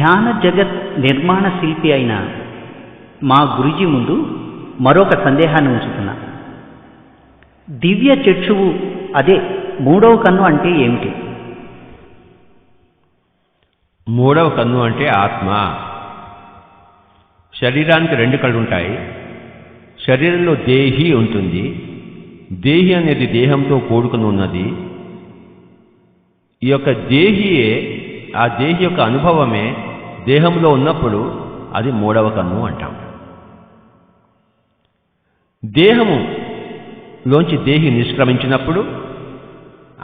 ధ్యాన జగత్ నిర్మాణ శిల్పి అయిన మా గురుజీ ముందు మరొక సందేహాన్ని ఉంచుతున్నా. దివ్య చక్షువు అదే మూడవ కన్ను అంటే ఏమిటి? మూడవ కన్ను అంటే ఆత్మ. శరీరానికి రెండు కళ్ళు ఉంటాయి. శరీరంలో దేహి ఉంటుంది. దేహి అనేది దేహంతో కూడుకుని ఉన్నది. ఈ యొక్క దేహియే, ఆ దేహి యొక్క అనుభవమే దేహంలో ఉన్నప్పుడు అది మూడవ కన్ను అంటాం. దేహములోంచి దేహి నిష్క్రమించినప్పుడు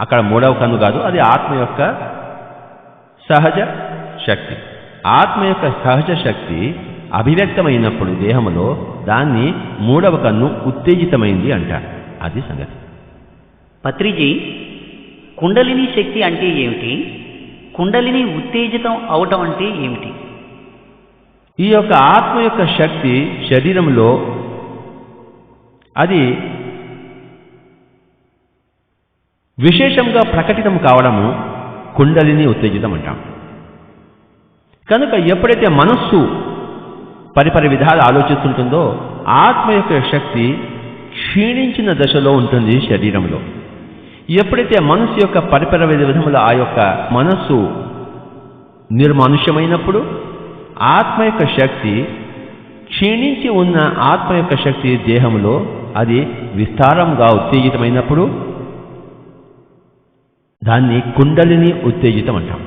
అక్కడ మూడవ కన్ను కాదు, అది ఆత్మ యొక్క సహజ శక్తి. ఆత్మ యొక్క సహజ శక్తి అభివ్యక్తమైనప్పుడు దేహంలో దాన్ని మూడవ కన్ను ఉత్తేజితమైంది అంటారు. అది సంగతి. పత్రిజీ, కుండలిని శక్తి అంటే ఏమిటి? కుండలిని ఉత్తేజితం అవటం అంటే ఏమిటి? ఈ యొక్క ఆత్మ యొక్క శక్తి శరీరంలో అది విశేషంగా ప్రకటితం కావడము కుండలిని ఉత్తేజితం అంటాం. కనుక ఎప్పుడైతే మనస్సు పరిపరి విధాలు ఆలోచిస్తుంటుందో ఆత్మ యొక్క శక్తి క్షీణించిన దశలో ఉంటుంది శరీరంలో. ఎప్పుడైతే మనస్సు యొక్క పరిపర విధముల ఆ యొక్క మనస్సు నిర్మానుష్యమైనప్పుడు ఆత్మ యొక్క శక్తి క్షీణించి ఉన్న ఆత్మ యొక్క శక్తి దేహంలో అది విస్తారంగా ఉత్తేజితమైనప్పుడు దాన్ని కుండలిని ఉత్తేజితం అంటాం.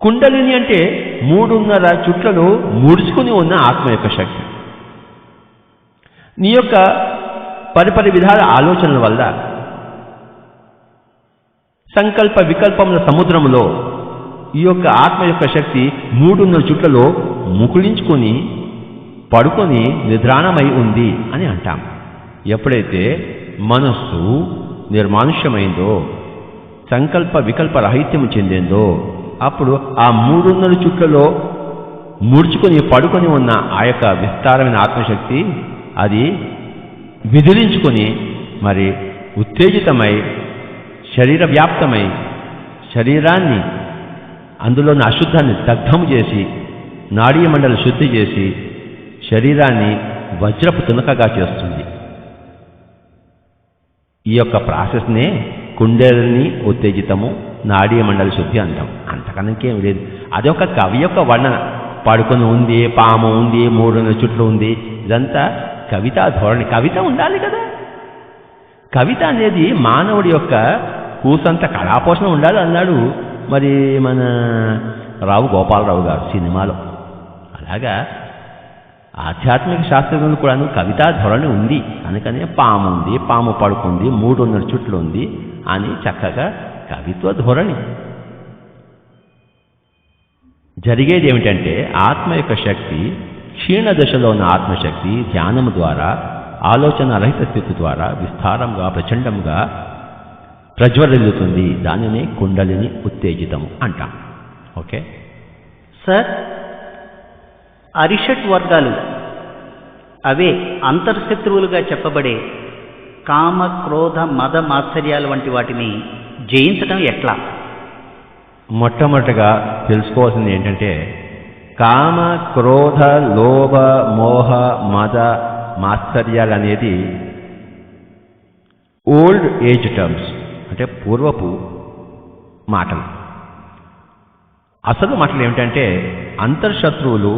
కుండలిని అంటే 3.5 చుట్లలో ముడుచుకుని ఉన్న ఆత్మ యొక్క శక్తి. నీ యొక్క పరిపరి విధాల ఆలోచనల వల్ల సంకల్ప వికల్పముల సముద్రంలో ఈ యొక్క ఆత్మ యొక్క శక్తి 3.5 చుట్లలో ముకుళించుకొని పడుకొని నిద్రాణమై ఉంది అని అంటాం. ఎప్పుడైతే మనస్సు నిర్మానుష్యమైందో, సంకల్ప వికల్ప రహిత్యము చెందిందో, అప్పుడు ఆ 3.5 చుట్లలో ముడుచుకొని పడుకొని ఉన్న ఆ యొక్క విస్తారమైన ఆత్మశక్తి అది విదిలించుకొని మరి ఉత్తేజితమై శరీర వ్యాప్తమై శరీరాన్ని అందులోని అశుద్ధాన్ని దగ్ధము చేసి నాడీ మండలి శుద్ధి చేసి శరీరాన్ని వజ్రపు తునకగా చేస్తుంది. ఈ యొక్క ప్రాసెస్నే కుండలిని ఉత్తేజితము, నాడీ మండలి శుద్ధి అంటాం. అంతకన్నా ఇంకేం లేదు. అది ఒక కవి యొక్క వర్ణన. పడుకొని ఉంది, పాము ఉంది, 3.5 చుట్లు ఉంది, ఇదంతా కవితా ధోరణి. కవిత ఉండాలి కదా. కవిత అనేది మానవుడి యొక్క కూసంత కళాపోషణ ఉండాలి అన్నాడు మరి మన రావు గోపాలరావు గారు సినిమాలో. అలాగా ఆధ్యాత్మిక శాస్త్రంలో కూడా కవితా ధోరణి ఉంది. అందుకనే పాము ఉంది, పాము పడుకుంది, 3.5 చుట్లు ఉంది అని చక్కగా కవిత్వ ధోరణి. జరిగేది ఏమిటంటే ఆత్మ యొక్క శక్తి క్షీణ దశలో ఉన్న ఆత్మశక్తి ధ్యానము ద్వారా, ఆలోచన రహిత స్థితి ద్వారా విస్తారంగా ప్రచండంగా ప్రజ్వరిల్లుతుంది. దానినే కుండలిని ఉత్తేజితము అంటాం. ఓకే సార్, అరిషట్ వర్గాలు అవే అంతర్శత్రువులుగా చెప్పబడే కామ, క్రోధ, మద, మాత్సర్యాలు వంటి వాటిని జయించడం ఎట్లా? మొట్టమొదటిగా తెలుసుకోవాల్సింది ఏంటంటే కామ, క్రోధ, లోభ, మోహ, మద, మాత్సర్యాలు అనేది ఓల్డ్ ఏజ్ టర్మ్స్, అంటే పూర్వపు మాటలు. అసలు మాటలు ఏమిటంటే అంతర్శత్రువులు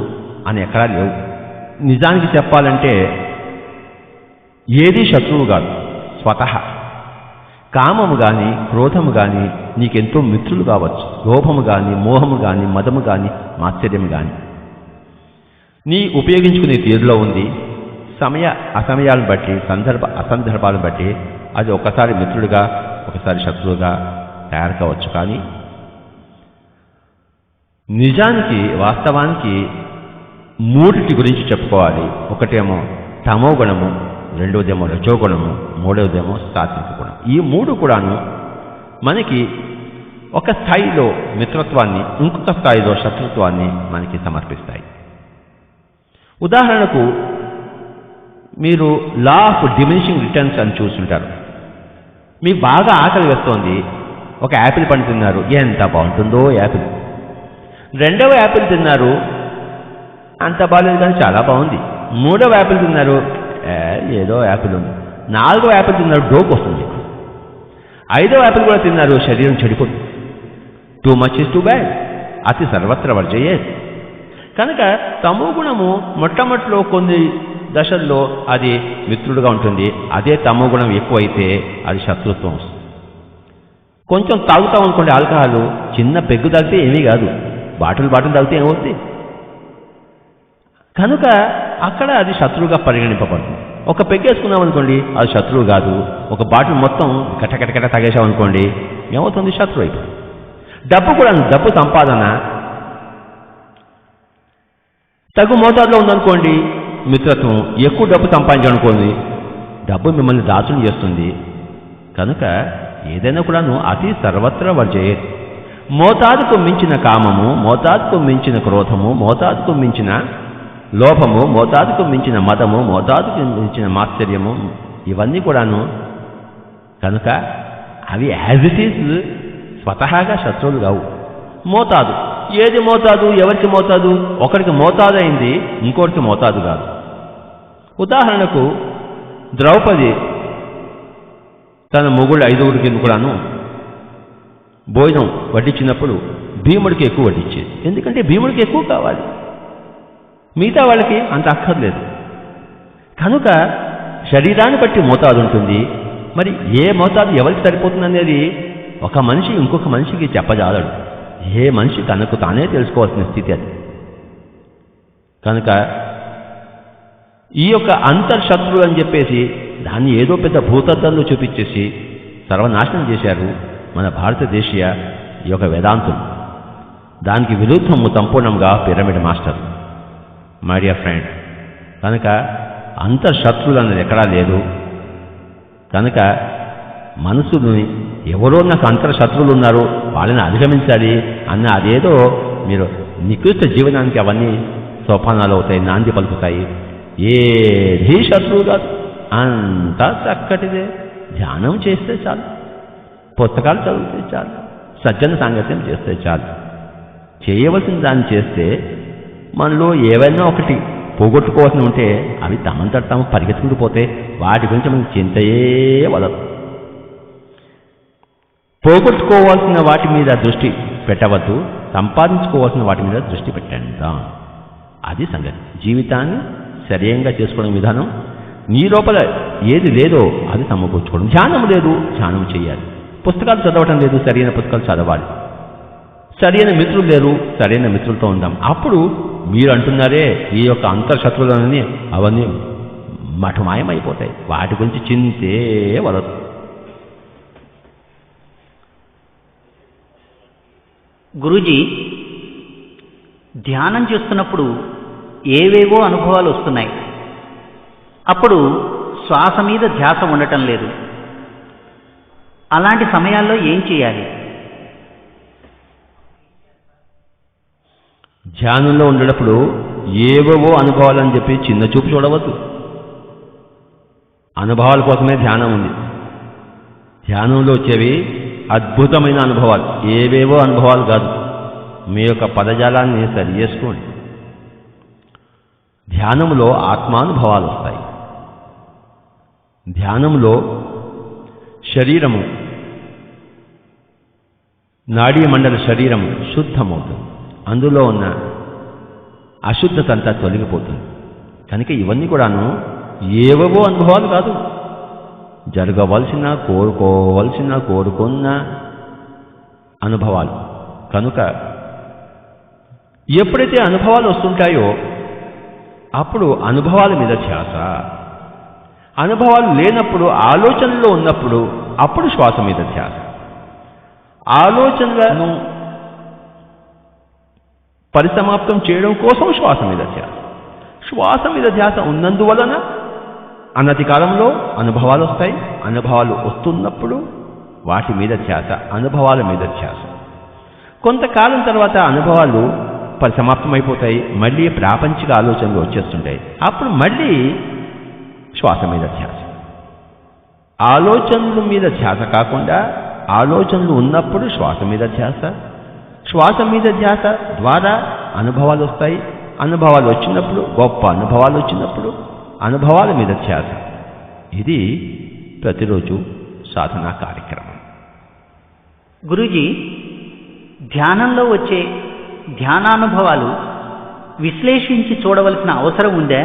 అని ఎక్కడా లేవు. నిజానికి చెప్పాలంటే ఏది శత్రువు కాదు స్వతహా. కామము కానీ క్రోధము కానీ నీకెంతో మిత్రులు కావచ్చు. లోభము కానీ, మోహము కానీ, మదము కానీ, మాత్సర్యము కానీ నీ ఉపయోగించుకునే తీరులో ఉంది. సమయ అసమయాలను బట్టి, సందర్భ అసందర్భాలను బట్టి అది ఒకసారి మిత్రుడిగా, ఒకసారి శత్రువుగా తయారు కావచ్చు. కానీ నిజానికి వాస్తవానికి మూడిటి గురించి చెప్పుకోవాలి. ఒకటేమో తమో గుణము, రెండవదేమో రజోగుణము, మూడవదేమో సాత్విక గుణం. ఈ మూడు కూడాను మనకి ఒక స్థాయిలో మిత్రత్వాన్ని, ఇంకొక స్థాయిలో శత్రుత్వాన్ని మనకి సమర్పిస్తాయి. ఉదాహరణకు మీరు లా ఆఫ్ డిమినిషింగ్ రిటర్న్స్ అని చూస్తుంటారు. మీకు బాగా ఆకలి వేస్తోంది, ఒక యాపిల్ పండు తిన్నారు, ఎంత బాగుంటుందో యాపిల్, రెండవ యాపిల్ తిన్నారు, అంత బాగాలేదు కానీ చాలా బాగుంది. మూడవ యాపిల్ తిన్నారు, ఏదో యాపిల్ ఉంది. నాలుగవ యాపిల్ తిన్నారు, డోకు వస్తుంది. ఐదవ యాపిల్ కూడా తిన్నారు, శరీరం చెడిపోతుంది. Too much is too bad, అతి సర్వత్ర వర్జయేత్. కనుక తమో గుణము మొట్టమొదటిలో కొన్ని దశల్లో అది మిత్రుడుగా ఉంటుంది. అదే తమో గుణం ఎక్కువైతే అది శత్రుత్వం వస్తుంది. కొంచెం తాగుతాం అనుకోండి, ఆల్కహాల్ చిన్న పెగ్గు తాగితే ఏమీ కాదు, బాటిల్ తాగితే ఏమవుతుంది? కనుక అక్కడ అది శత్రువుగా పరిగణింపబడుతుంది. ఒక పెగ్గు వేసుకున్నాం అనుకోండి, అది శత్రువు కాదు. ఒక బాటిల్ మొత్తం కటకటకట తాగేసామనుకోండి, ఏమవుతుంది? శత్రువు అయిపోతుంది. డబ్బు కూడా, డబ్బు సంపాదన తగు మోతాదులో ఉందనుకోండి, మిత్రత్వం. ఎక్కువ డబ్బు సంపాదించాలనుకోండి, డబ్బు మిమ్మల్ని దాచుని చేస్తుంది. కనుక ఏదైనా కూడాను అతి సర్వత్ర వర్జయేత్. మోతాదుకు మించిన కామము, మోతాదుకు మించిన క్రోధము, మోతాదుకు మించిన లోభము, మోతాదుకు మించిన మదము, మోతాదుకు మించిన మాత్సర్యము, ఇవన్నీ కూడాను. కనుక అవి యాజ్ ఇట్ ఈజ్ స్వతహాగా శత్రువులు కావు. మోతాదు, ఏది మోతాదు? ఎవరికి మోతాదు? ఒకరికి మోతాదు అయింది, ఇంకోటికి మోతాదు కాదు. ఉదాహరణకు ద్రౌపది తన మొగుళ్ళు 5గురికి కూడాను భోజనం వడ్డించినప్పుడు భీముడికి ఎక్కువ వడ్డించేది. ఎందుకంటే భీముడికి ఎక్కువ కావాలి, మిగతా వాళ్ళకి అంత అక్కర్లేదు. కనుక శరీరాన్ని బట్టి మోతాదు ఉంటుంది. మరి ఏ మోతాదు ఎవరికి సరిపోతుంది అనేది ఒక మనిషి ఇంకొక మనిషికి చెప్పజాలడు. ఏ మనిషి తనకు తానే తెలుసుకోవాల్సిన స్థితి అది. కనుక ఈ యొక్క అంతర్శత్రులు అని చెప్పేసి దాన్ని ఏదో పెద్ద భూతత్వంలో చూపించేసి సర్వనాశనం చేశారు మన భారతదేశీయ ఈ యొక్క వేదాంతులు. దానికి విరుద్ధము సంపూర్ణంగా pyramid master. My dear friend, కనుక అంతర్శత్రులు అనేది ఎక్కడా లేదు. కనుక మనసుని ఎవరో నాకు అంతర్శత్రువులు ఉన్నారు, వాళ్ళని అధిగమించాలి అన్న అదేదో మీరు నికృష్ట జీవనానికి అవన్నీ సోపానాలు అవుతాయి, నాంది పలుకుతాయి. ఏది శత్రువు కాదు, అంతా చక్కటిదే. ధ్యానం చేస్తే చాలు, పుస్తకాలు చదివితే చాలు, సజ్జన సాంగత్యం చేస్తే చాలు. చేయవలసిన దాన్ని చేస్తే మనలో ఏవైనా ఒకటి పోగొట్టుకోవాల్సి ఉంటే అవి తమంతట తాము పరిగెత్తుకుంటూ పోతే వాటి గురించి మనకి చింతయే వదదు. పోగొట్టుకోవాల్సిన వాటి మీద దృష్టి పెట్టవద్దు, సంపాదించుకోవాల్సిన వాటి మీద దృష్టి పెట్టండి. అది సంగతి. జీవితాన్ని సరియంగా చేసుకోవడం విధానం. నీ లోపల ఏది లేదో అది సమకూర్చుకోవడం. ధ్యానం లేదు, ధ్యానం చేయాలి. పుస్తకాలు చదవటం లేదు, సరైన పుస్తకాలు చదవాలి. సరైన మిత్రులు లేరు, సరైన మిత్రులతో ఉందాం. అప్పుడు మీరు అంటున్నారే ఈ యొక్క అంతర్శత్రువులని, అవన్నీ మఠమాయమైపోతాయి. వాటి గురించి చింతే వలదు. గురూజీ, ధ్యానం చేస్తున్నప్పుడు ఏవేవో అనుభవాలు వస్తున్నాయి. అప్పుడు శ్వాస మీద ధ్యాస ఉండటం లేదు. అలాంటి సమయాల్లో ఏం చేయాలి? ధ్యానంలో ఉండేటప్పుడు ఏవేవో అనుభవాలని చెప్పి చిన్న చూపు చూడవద్దు. అనుభవాల కోసమే ధ్యానం ఉంది. ధ్యానంలో వచ్చేవి అద్భుతమైన అనుభవాలు, ఏవేవో అనుభవాలు కాదు. మీ యొక్క పదజాలాన్ని సరి చేసుకోండి. ధ్యానంలో ఆత్మానుభవాలు వస్తాయి. ధ్యానంలో శరీరము, నాడీ మండల శరీరము శుద్ధమవుతుంది. అందులో ఉన్న అశుద్ధత అంతా తొలగిపోతుంది. కనుక ఇవన్నీ కూడాను ఏవేవో అనుభవాలు కాదు, జరగవలసిన, కోరుకున్న అనుభవాలు. కనుక ఎప్పుడైతే అనుభవాలు వస్తుంటాయో అప్పుడు అనుభవాల మీద ధ్యాస. అనుభవాలు లేనప్పుడు, ఆలోచనలో ఉన్నప్పుడు అప్పుడు శ్వాస మీద ధ్యాస. ఆలోచనలను పరిసమాప్తం చేయడం కోసం శ్వాస మీద ధ్యాస. శ్వాస మీద ధ్యాస ఉన్నందువలన అన్నతి కాలంలో అనుభవాలు వస్తాయి. అనుభవాలు వస్తున్నప్పుడు వాటి మీద ధ్యాస, అనుభవాల మీద ధ్యాస. కొంతకాలం తర్వాత అనుభవాలు పరిసమాప్తమైపోతాయి, మళ్ళీ ప్రాపంచిక ఆలోచనలు వచ్చేస్తుంటాయి. అప్పుడు మళ్ళీ శ్వాస మీద ధ్యాస. ఆలోచనల మీద ధ్యాస కాకుండా ఆలోచనలు ఉన్నప్పుడు శ్వాస మీద ధ్యాస, శ్వాస మీద ధ్యాస ద్వారా అనుభవాలు వస్తాయి. అనుభవాలు వచ్చినప్పుడు, గొప్ప అనుభవాలు వచ్చినప్పుడు అనుభవాల మీద ధ్యాస. ఇది ప్రతిరోజు సాధనా కార్యక్రమం. గురూజీ, ధ్యానంలో వచ్చే ధ్యానానుభవాలు విశ్లేషించి చూడవలసిన అవసరం ఉందా?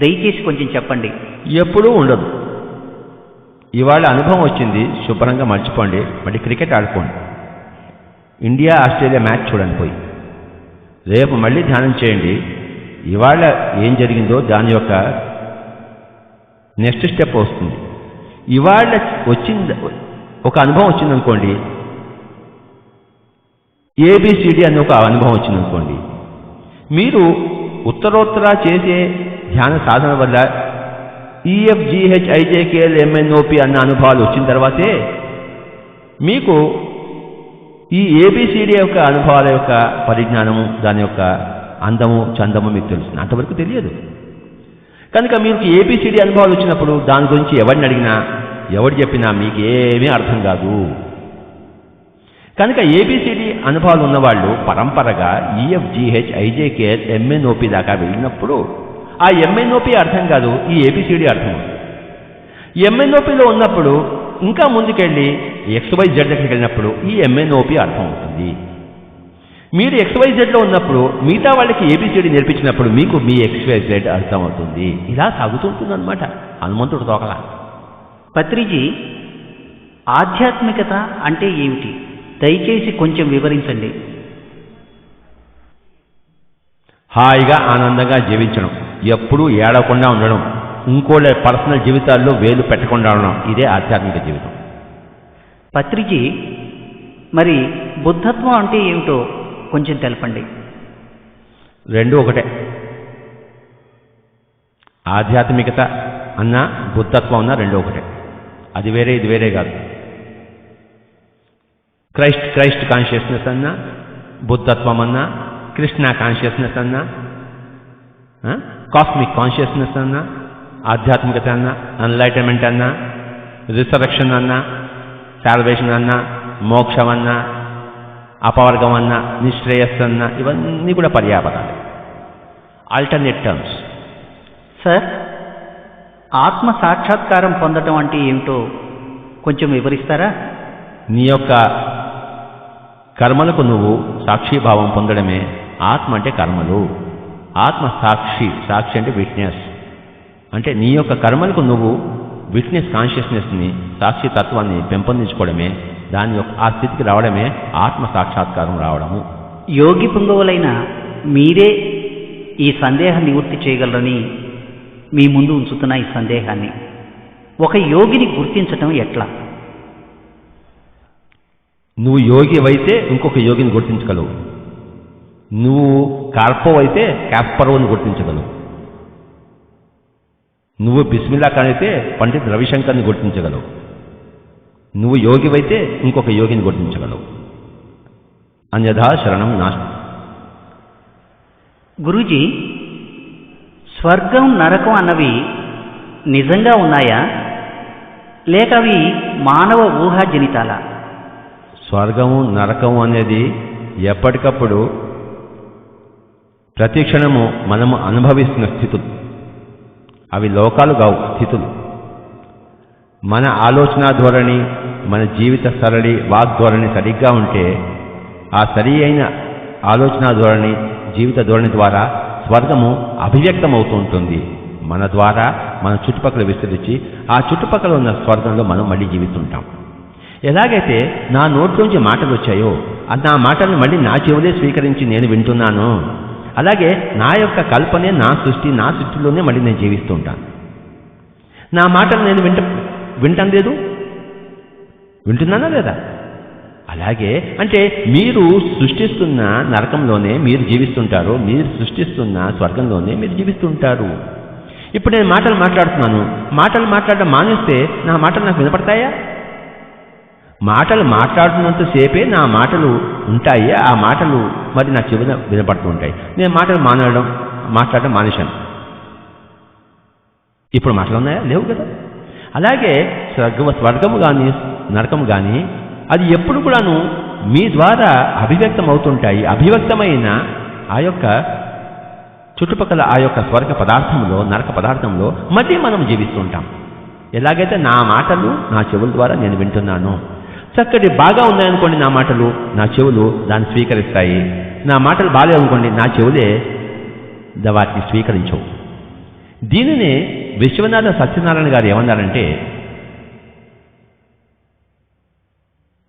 దయచేసి కొంచెం చెప్పండి. ఎప్పుడూ ఉండదు. ఇవాళ అనుభవం వచ్చింది, శుభ్రంగా మర్చిపోండి, మళ్ళీ క్రికెట్ ఆడుకోండి. ఇండియా ఆస్ట్రేలియా మ్యాచ్ చూడండి పోయి. రేపు మళ్ళీ ధ్యానం చేయండి. ఇవాళ ఏం జరిగిందో దాని యొక్క నెక్స్ట్ స్టెప్ వస్తుంది. ఇవాళ వచ్చింది ఒక అనుభవం వచ్చిందనుకోండి, ఏబిసిడి అనే ఒక అనుభవం వచ్చిందనుకోండి, మీరు ఉత్తరోత్తర చేసే ధ్యాన సాధన వల్ల EFGHIJKLMNOP అన్న అనుభవాలు వచ్చిన తర్వాతే మీకు ఈ ఏబిసిడి యొక్క అనుభవాల యొక్క పరిజ్ఞానము, దాని యొక్క అందము చందము మీకు తెలుస్తుంది. అంతవరకు తెలియదు. కనుక మీకు ఏబిసిడి అనుభవాలు వచ్చినప్పుడు దాని గురించి ఎవరిని అడిగినా, ఎవరు చెప్పినా మీకు ఏమీ అర్థం కాదు. కనుక ఏబిసిడి అనుభవాలు ఉన్నవాళ్ళు పరంపరగా EFGHIJKLMNOP దాకా వెళ్ళినప్పుడు ఆ MNOP అర్థం కాదు, ఈ ఏబిసిడి అర్థం. MNOPలో ఉన్నప్పుడు ఇంకా ముందుకెళ్ళి XYZ దగ్గరికి వెళ్ళినప్పుడు ఈ MNOP అర్థం అవుతుంది. మీరు XYZలో ఉన్నప్పుడు మిగతా వాళ్ళకి ఏబిసిడి నేర్పించినప్పుడు మీకు మీ XYZ అర్థం అవుతుంది. ఇలా సాగుతుంటుంది అనమాట హనుమంతుడు తోకలా. పత్రిజీ, ఆధ్యాత్మికత అంటే ఏమిటి? దయచేసి కొంచెం వివరించండి. హాయిగా ఆనందంగా జీవించడం, ఎప్పుడూ ఏడవకుండా ఉండడం, ఇంకోళ్ళ పర్సనల్ జీవితాల్లో వేలు పెట్టకుండా ఉండడం, ఇదే ఆధ్యాత్మిక జీవితం. పత్రిజీ, మరి బుద్ధత్వం అంటే ఏమిటో కొంచెం తెలపండి. రెండు ఒకటే. ఆధ్యాత్మికత అన్న బుద్ధత్వం అన్న రెండు ఒకటే. అది వేరే ఇది వేరే కాదు. క్రైస్ట్ కాన్షియస్నెస్ అన్నా, బుద్ధత్వం అన్నా, కృష్ణ కాన్షియస్నెస్ అన్నా, కాస్మిక్ కాన్షియస్నెస్ అన్నా, ఆధ్యాత్మికత అన్నా, ఎన్లైటన్మెంట్ అన్నా, రిసరెక్షన్ అన్నా, సాల్వేషన్ అన్నా, మోక్షం అన్నా, అపవర్గం అన్నా, నిశ్రేయస్సు అన్నా, ఇవన్నీ కూడా పర్యాపదాలు, ఆల్టర్నేట్ టర్మ్స్. సార్, ఆత్మ సాక్షాత్కారం పొందటం అంటే ఏమిటో కొంచెం వివరిస్తారా? నీ యొక్క కర్మలకు నువ్వు సాక్షిభావం పొందడమే ఆత్మ అంటే కర్మలు. ఆత్మ సాక్షి అంటే విట్నెస్. అంటే నీ యొక్క కర్మలకు నువ్వు విట్నెస్ కాన్షియస్నెస్ని, సాక్షి తత్వాన్ని పెంపొందించుకోవడమే, దాని యొక్క ఆ స్థితికి రావడమే ఆత్మ సాక్షాత్కారం రావడము. యోగి పుంగవులైన మీరే ఈ సందేహ నివృత్తి చేయగలరని మీ ముందు ఉంచుతున్న ఈ సందేహాన్ని, ఒక యోగిని గుర్తించటం ఎట్లా? నువ్వు యోగి అయితే ఇంకొక యోగిని గుర్తించగలవు. నువ్వు కార్పవ్ అయితే కాస్పరోని గుర్తించగలవు. నువ్వు బిస్మిల్లా ఖాన్ అయితే పండిత్ రవిశంకర్ని గుర్తించగలవు. నువ్వు యోగివైతే ఇంకొక యోగిని గుర్తించగలవు. అన్యథా శరణం నాస్తి. గురూజీ, స్వర్గం నరకం అన్నవి నిజంగా ఉన్నాయా, లేక అవి మానవ ఊహాజనితాలా? స్వర్గము నరకము అనేది ఎప్పటికప్పుడు ప్రతి క్షణము మనము అనుభవిస్తున్న స్థితులు. అవి లోకాలు కావు, స్థితులు. మన ఆలోచన ధోరణి, మన జీవిత సరళి, వాగ్ధోరణి సరిగ్గా ఉంటే ఆ సరి అయిన ఆలోచన ధోరణి, జీవిత ధోరణి ద్వారా స్వర్గము అభివ్యక్తం అవుతూ ఉంటుంది. మన ద్వారా మన చుట్టుపక్కల విస్తరించి ఆ చుట్టుపక్కల ఉన్న స్వర్గంలో మనం మళ్ళీ జీవిస్తుంటాం. ఎలాగైతే నా నోట్లోంచి మాటలు వచ్చాయో నా మాటలను మళ్ళీ నా చెవులే స్వీకరించి నేను వింటున్నాను, అలాగే నా యొక్క కల్పనే నా సృష్టిలోనే మళ్ళీ నేను జీవిస్తూ ఉంటాను. నా మాటలు నేను వింటం లేదు, వింటున్నానా లేదా? అలాగే అంటే మీరు సృష్టిస్తున్న నరకంలోనే మీరు జీవిస్తుంటారు, మీరు సృష్టిస్తున్న స్వర్గంలోనే మీరు జీవిస్తుంటారు. ఇప్పుడు నేను మాటలు మాట్లాడుతున్నాను, మాటలు మాట్లాడడం మానేస్తే నా మాటలు నాకు వినపడతాయా? మాటలు మాట్లాడుతున్నంతసేపే నా మాటలు ఉంటాయి, ఆ మాటలు మరి నా చెవిన వినపడుతూ ఉంటాయి. నేను మాటలు మాట్లాడడం మానేశాను, ఇప్పుడు మాటలు ఉన్నాయా? లేవు కదా. అలాగే స్వర్గము కానీ నరకము కానీ అది ఎప్పుడు కూడాను మీ ద్వారా అభివ్యక్తం అవుతుంటాయి. అభివ్యక్తమైన ఆ యొక్క చుట్టుపక్కల ఆ యొక్క స్వర్గ పదార్థంలో, నరక పదార్థంలో మళ్ళీ మనం జీవిస్తుంటాం. ఎలాగైతే నా మాటలు నా చెవుల ద్వారా నేను వింటున్నాను, చక్కటి బాగా ఉన్నాయనుకోండి నా మాటలు, నా చెవులు దాన్ని స్వీకరిస్తాయి. నా మాటలు బాగాలేదనుకోండి, నా చెవులే వాటిని స్వీకరించవు. దీనినే విశ్వనాథ సత్యనారాయణ గారు ఏమన్నారంటే,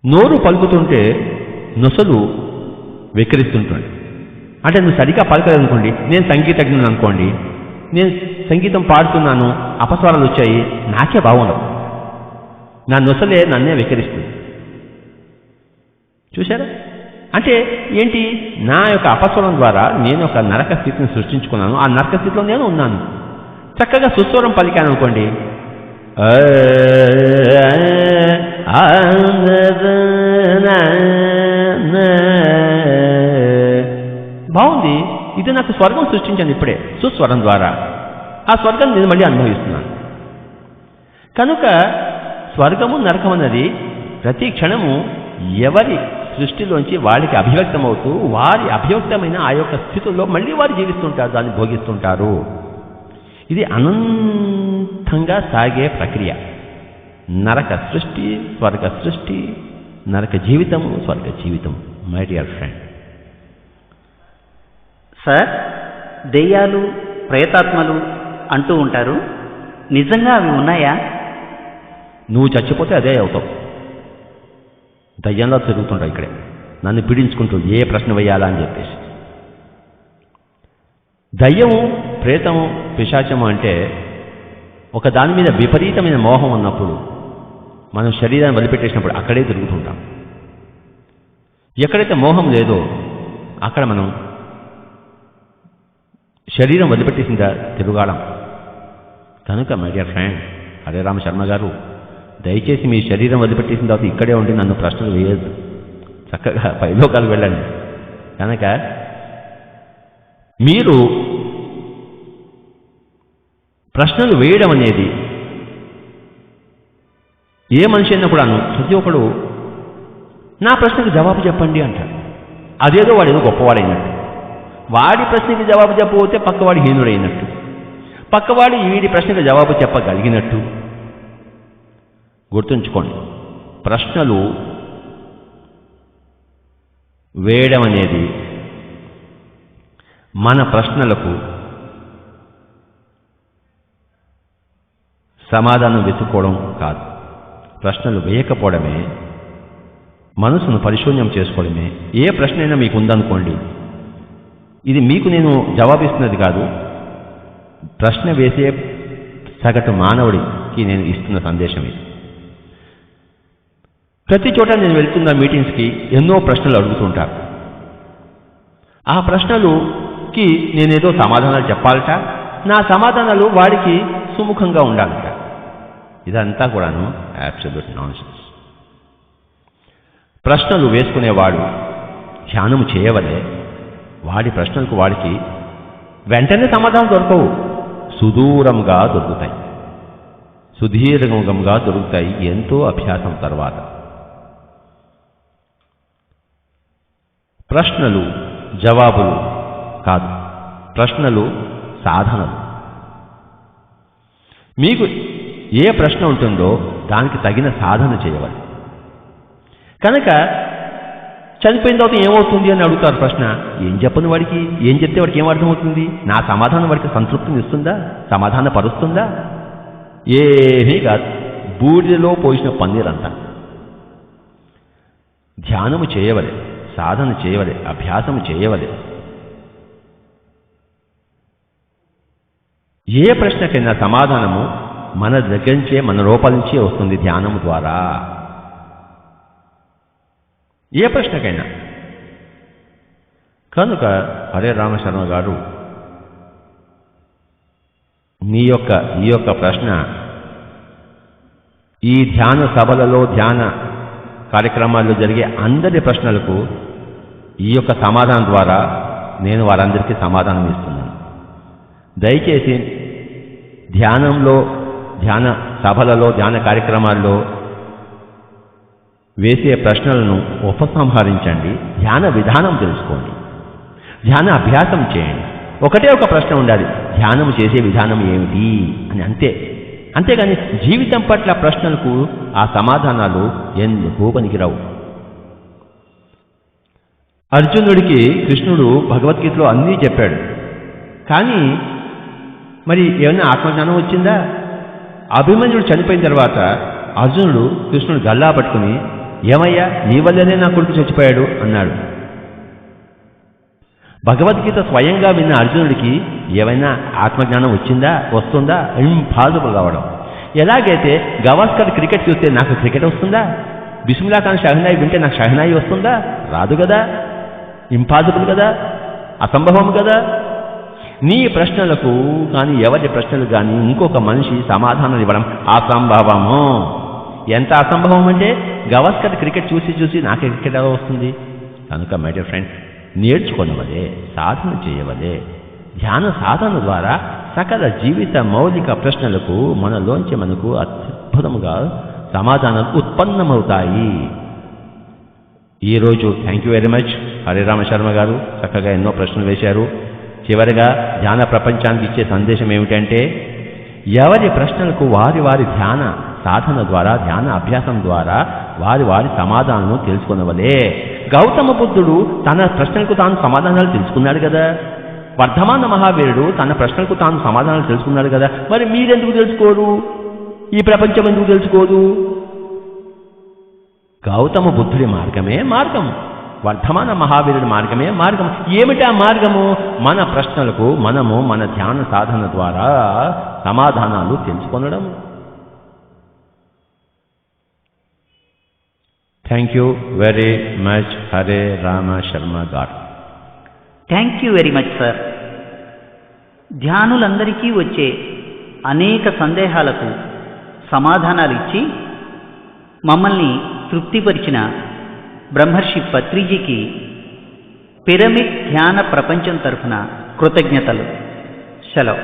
నోరు పలుకుతుంటే నొసలు వెక్కిరిస్తుంటుంది. అంటే నువ్వు సరిగా పలకలేదనుకోండి, నేను సంగీతజ్ఞుని అనుకోండి, నేను సంగీతం పాడుతున్నాను, అపస్వరాలు వచ్చాయి, నాకే బాగుండవు, నా నొసలే నన్నే వెక్కిరిస్తుంది. చూశారా? అంటే ఏంటి, నా యొక్క అపస్వరం ద్వారా నేను ఒక నరక స్థితిని సృష్టించుకున్నాను. ఆ నరక స్థితిలో నేను ఉన్నాను. చక్కగా సుస్వరం పలికాను అనుకోండి, బాగుంది, ఇది నాకు స్వర్గం సృష్టించాను ఇప్పుడే సుస్వరం ద్వారా. ఆ స్వర్గం నేను మళ్ళీ అనుభవిస్తున్నాను. కనుక స్వర్గము నరకం అన్నది ప్రతి క్షణము ఎవరి సృష్టిలోంచి వాడికి అభివ్యక్తమవుతూ వారి అభివ్యక్తమైన ఆ యొక్క స్థితుల్లో మళ్ళీ వారు జీవిస్తుంటారు, దాన్ని భోగిస్తుంటారు. ఇది అనంతంగా సాగే ప్రక్రియ. నరక సృష్టి, స్వర్గ సృష్టి, నరక జీవితము, స్వర్గ జీవితం. My dear friend. సార్, దెయ్యాలు, ప్రేతాత్మలు అంటూ ఉంటారు, నిజంగా అవి ఉన్నాయా? నువ్వు చచ్చిపోతే అదే అవుతావు. దయ్యంలో తిరుగుతుంటావు ఇక్కడే, నన్ను పీడించుకుంటూ ఏ ప్రశ్న వేయాలా అని చెప్పేసి. దయ్యము, ప్రేతము, పిశాచము అంటే ఒక దాని మీద విపరీతమైన మోహం ఉన్నప్పుడు, మనం శరీరాన్ని వదిలిపెట్టేసినప్పుడు అక్కడే తిరుగుతుంటాం. ఎక్కడైతే మోహం లేదో అక్కడ మనం శరీరం వదిలిపెట్టేసిందా తిరుగాడం. కనుక my dear friend Hare Rama Sharma గారు, దయచేసి మీ శరీరం వదిలిపెట్టేసిన తర్వాత ఇక్కడే ఉండి నన్ను ప్రశ్నలు వేయద్దు, చక్కగా పైలోకాలకు వెళ్ళండి. కనుక మీరు ప్రశ్నలు వేయడం అనేది ఏ మనిషి అయినా కూడాను ప్రతి ఒక్కడు నా ప్రశ్నకు జవాబు చెప్పండి అంటాడు. అదేదో వాడు ఏదో గొప్పవాడైనట్టు. వాడి ప్రశ్నకి జవాబు చెప్పబోతే పక్కవాడి హీనుడైనట్టు, పక్కవాడి వీడి ప్రశ్నకు జవాబు చెప్పగలిగినట్టు. గుర్తుంచుకోండి, ప్రశ్నలు వేయడం అనేది మన ప్రశ్నలకు సమాధానం వెతుక్కోవడం కాదు. ప్రశ్నలు వేయకపోవడమే మనసును పరిశూన్యం చేసుకోవడమే. ఏ ప్రశ్న అయినా మీకు ఉందనుకోండి, ఇది మీకు నేను జవాబిస్తున్నది కాదు, ప్రశ్న వేసే సగటు మానవుడికి నేను ఇస్తున్న సందేశం ఇది. ప్రతి చోట నేను వెళ్తున్న మీటింగ్స్కి ఎన్నో ప్రశ్నలు అడుగుతుంటారు. ఆ ప్రశ్నలుకి నేనేదో సమాధానాలు చెప్పాలట, నా సమాధానాలు వాడికి సుముఖంగా ఉండాలట. ఇదంతా కూడాను అబ్సల్యూట్ నాన్సెన్స్. ప్రశ్నలు వేసుకునేవాడు ధ్యానము చేయవలే. వాడి ప్రశ్నలకు వాడికి వెంటనే సమాధానం దొరకవు, సుదూరంగా దొరుకుతాయి, సుదీర్ఘంగా దొరుకుతాయి ఎంతో అభ్యాసం తర్వాత. ప్రశ్నలు జవాబులు కాదు, ప్రశ్నలు సాధనలు. మీకు ఏ ప్రశ్న ఉంటుందో దానికి తగిన సాధన చేయవాలి. కనుక చనిపోయిన తర్వాత ఏమవుతుంది అని అడుగుతారు ప్రశ్న. ఏం చెప్పను వాడికి, ఏం చెప్తే వాడికి ఏం అర్థమవుతుంది? నా సమాధానం వాడికి సంతృప్తిని ఇస్తుందా, సమాధాన పరుస్తుందా? ఏమీ కాదు, బూడిదలో పోసిన పన్నీరంతా. ధ్యానము చేయవలే, సాధన చేయవలే, అభ్యాసము చేయవలే. ఏ ప్రశ్నకైనా సమాధానము మన దగ్గర నుంచే, మన లోపల నుంచే వస్తుంది ధ్యానము ద్వారా. ఏ ప్రశ్నకైనా. కనుక హరే రామశర్మ గారు, ఈ యొక్క ప్రశ్న ఈ ధ్యాన సభలలో, ధ్యాన కార్యక్రమాల్లో జరిగే అందరి ప్రశ్నలకు ఈ యొక్క సమాధానం ద్వారా నేను వారందరికీ సమాధానం ఇస్తున్నాను. దయచేసి ధ్యానంలో, ధ్యాన సభలలో, ధ్యాన కార్యక్రమాల్లో వేసే ప్రశ్నలను ఉపసంహరించండి, ధ్యాన విధానం తెలుసుకోండి, ధ్యాన అభ్యాసం చేయండి. ఒకటే ఒక ప్రశ్న ఉండాలి, ధ్యానం చేసే విధానం ఏమిటి అని, అంతే. అంతేగాని జీవితం పట్ల ప్రశ్నలకు ఆ సమాధానాలు ఎందుకు పనికిరావు. అర్జునుడికి కృష్ణుడు భగవద్గీతలో అన్నీ చెప్పాడు, కానీ మరి ఏమైనా ఆత్మజ్ఞానం వచ్చిందా? అభిమన్యుడు చనిపోయిన తర్వాత అర్జునుడు కృష్ణుడు గల్లా పట్టుకుని, ఏమయ్యా నీ వల్లనే నా కొడుకు చచ్చిపోయాడు అన్నాడు. భగవద్గీత స్వయంగా విన్న అర్జునుడికి ఏమైనా ఆత్మజ్ఞానం వచ్చిందా, వస్తుందా? ఇంపాసిబుల్ కావడం. ఎలాగైతే గవాస్కర్ క్రికెట్ చూస్తే నాకు క్రికెట్ వస్తుందా, బిస్మిల్లా ఖాన్ షహనాయి వింటే నాకు షహనాయి వస్తుందా? రాదు కదా, ఇంపాసిబుల్ కదా, అసంభవం కదా. నీ ప్రశ్నలకు కానీ ఎవరి ప్రశ్నలు కానీ ఇంకొక మనిషి సమాధానం ఇవ్వడం అసంభవము. ఎంత అసంభవం అంటే గవాస్కర్ క్రికెట్ చూసి నాకే క్రికెట్ ఎలా వస్తుంది? కనుక మై డియర్ ఫ్రెండ్స్, నేర్చుకొనవలే, సాధన చేయవలే. ధ్యాన సాధన ద్వారా సకల జీవిత మౌలిక ప్రశ్నలకు మనలోంచి మనకు అద్భుతముగా సమాధానాలు ఉత్పన్నమవుతాయి. ఈరోజు thank you very much Harirama Sharma గారు, చక్కగా ఎన్నో ప్రశ్నలు వేశారు. చివరిగా ధ్యాన ప్రపంచానికి ఇచ్చే సందేశం ఏమిటంటే, ఎవరి ప్రశ్నలకు వారి వారి ధ్యాన సాధన ద్వారా, ధ్యాన అభ్యాసం ద్వారా వారి సమాధానాలను తెలుసుకునవలే. గౌతమ బుద్ధుడు తన ప్రశ్నలకు తాను సమాధానాలు తెలుసుకున్నాడు కదా, వర్ధమాన మహావీరుడు తన ప్రశ్నలకు తాను సమాధానాలు తెలుసుకున్నాడు కదా, మరి మీరెందుకు తెలుసుకోరు? ఈ ప్రపంచం ఎందుకు తెలుసుకోదు? గౌతమ బుద్ధుడి మార్గమే మార్గం, వర్ధమాన మహావీరుడి మార్గమే మార్గం. ఏమిటా మార్గము? మన ప్రశ్నలకు మనము మన ధ్యాన సాధన ద్వారా సమాధానాలు తెలుసుకొనడం. Thank you very much Hare Rama Sharma గారు. Thank you very much sir. ధ్యానులందరికీ వచ్చే అనేక సందేహాలకు సమాధానాలు ఇచ్చి మమ్మల్ని తృప్తిపరిచిన బ్రహ్మర్షి పత్రిజీకి పిరమిడ్ ధ్యాన ప్రపంచం తరఫున కృతజ్ఞతలు. సెలవు.